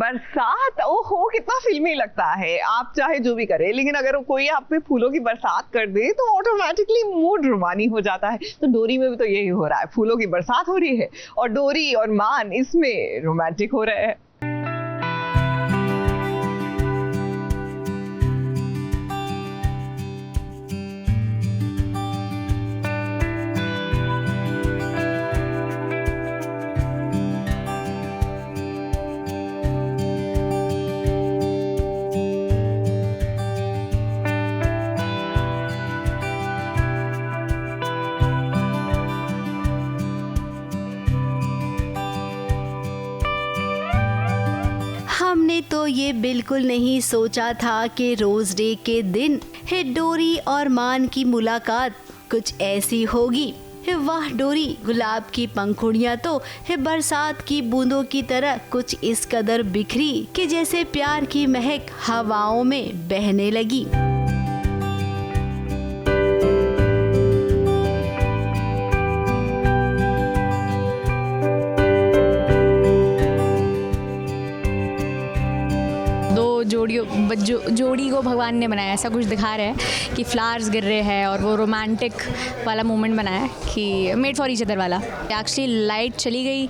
बरसात, ओहो कितना फिल्मी लगता है। आप चाहे जो भी करें, लेकिन अगर कोई आप पे फूलों की बरसात कर दे तो ऑटोमेटिकली मूड रुमानी हो जाता है। तो डोरी में भी तो यही हो रहा है, फूलों की बरसात हो रही है और डोरी और मान इसमें रोमांटिक हो रहे हैं। हमने तो ये बिल्कुल नहीं सोचा था कि रोज डे के दिन है डोरी और मान की मुलाकात कुछ ऐसी होगी। वाह डोरी, गुलाब की पंखुड़ियाँ तो है बरसात की बूंदों की तरह कुछ इस कदर बिखरी कि जैसे प्यार की महक हवाओं में बहने लगी। जोड़ी को भगवान ने बनाया, ऐसा कुछ दिखा रहे हैं कि फ्लावर्स गिर रहे हैं और वो रोमांटिक वाला मोमेंट बनाया है कि मेड फॉर ईच अदर वाला। एक्चुअली लाइट चली गई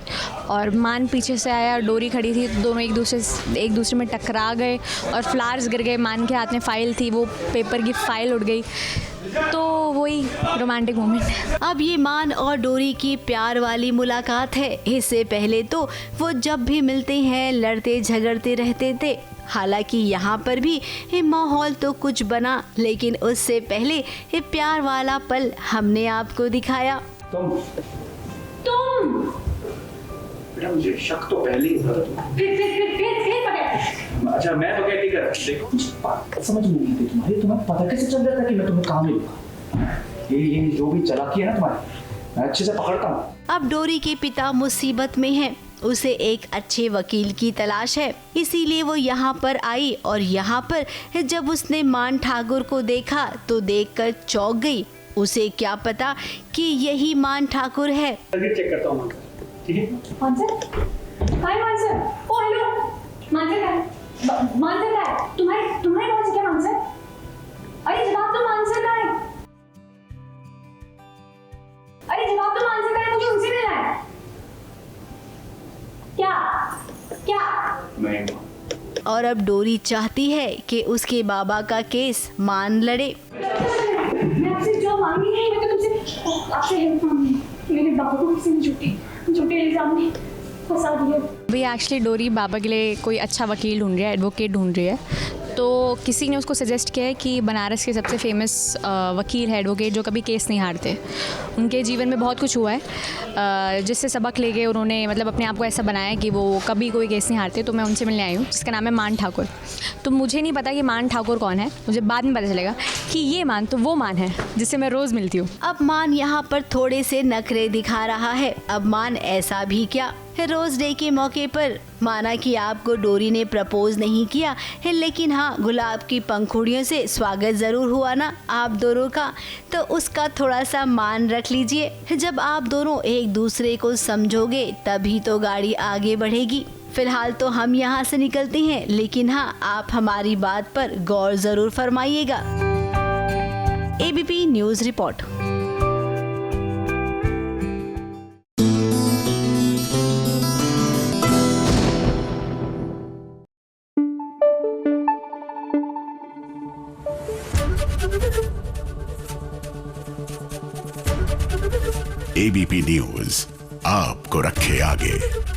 और मान पीछे से आया, डोरी खड़ी थी, दोनों एक दूसरे में टकरा गए और फ्लावर्स गिर गए। मान के हाथ में फाइल थी, वो पेपर की फाइल उड़ गई, तो वही रोमांटिक मोमेंट है। अब ये मान और डोरी की प्यार वाली मुलाकात है। इससे पहले तो वो जब भी मिलते हैं लड़ते झगड़ते रहते थे। हालांकि यहाँ पर भी ये माहौल तो कुछ बना, लेकिन उससे पहले ये प्यार वाला पल हमने आपको दिखाया। तुम बेटा, मुझे शक तो पहले ही था। अच्छा, मैं तो कहती कर देखो, कुछ समझ में नहीं आती तुम्हारी। तुम्हें पता कैसे चल रहा था कि मैं तुम्हें काम लूंगा? ये जो भी चालाकी है ना तुम्हारी, मैं अच्छे से पकड़ता हूँ। अब डोरी के पिता मुसीबत में हैं। उसे एक अच्छे वकील की तलाश है, इसीलिए वो यहाँ पर आई और यहाँ पर जब उसने मान ठाकुर को देखा तो देखकर चौंक गई। उसे क्या पता कि यही मान ठाकुर है। चेक करता हूँ, ठीक है? हाय मानसर, ओ हेलो मानसर, तुम्हारे कौन से क्या मानसर? अरे जवाब तो मानसर का है। अरे जवाब तो मानसर का है, मुझे उनसे मिलना है। क्या? नहीं। और अब डोरी चाहती है कि उसके बाबा का केस मान लड़े। मैं आपसे जो मांगी है, मैं तो तुमसे आपसे हेल्प मांगी है। मेरे बाबा को किसी ने झूठे इल्जाम में फंसा दिया। भाई एक्चुअली डोरी बाबा के लिए कोई अच्छा वकील ढूंढ रही है, एडवोकेट ढूंढ रही है। तो किसी ने उसको सजेस्ट किया है कि बनारस के सबसे फेमस वकील है, एडवोकेट, जो कभी केस नहीं हारते। उनके जीवन में बहुत कुछ हुआ है जिससे सबक लेके उन्होंने मतलब अपने आप को ऐसा बनाया कि वो कभी कोई केस नहीं हारते। तो मैं उनसे मिलने आई हूँ, जिसका नाम है मान ठाकुर। तो मुझे नहीं पता कि मान ठाकुर कौन है, मुझे बाद में पता चलेगा कि ये मान तो वो मान है जिससे मैं रोज़ मिलती हूँ। अब मान यहाँ पर थोड़े से नखरे दिखा रहा है। अब मान ऐसा भी क्या, रोज डे के मौके पर माना कि आपको डोरी ने प्रपोज नहीं किया है, लेकिन हाँ गुलाब की पंखुड़ियों से स्वागत जरूर हुआ ना आप दोनों का, तो उसका थोड़ा सा मान रख लीजिए। जब आप दोनों एक दूसरे को समझोगे तभी तो गाड़ी आगे बढ़ेगी। फिलहाल तो हम यहाँ से निकलते हैं, लेकिन हाँ आप हमारी बात पर गौर जरूर फरमाइएगा। ABP News report. ABP News आपको रखे आगे।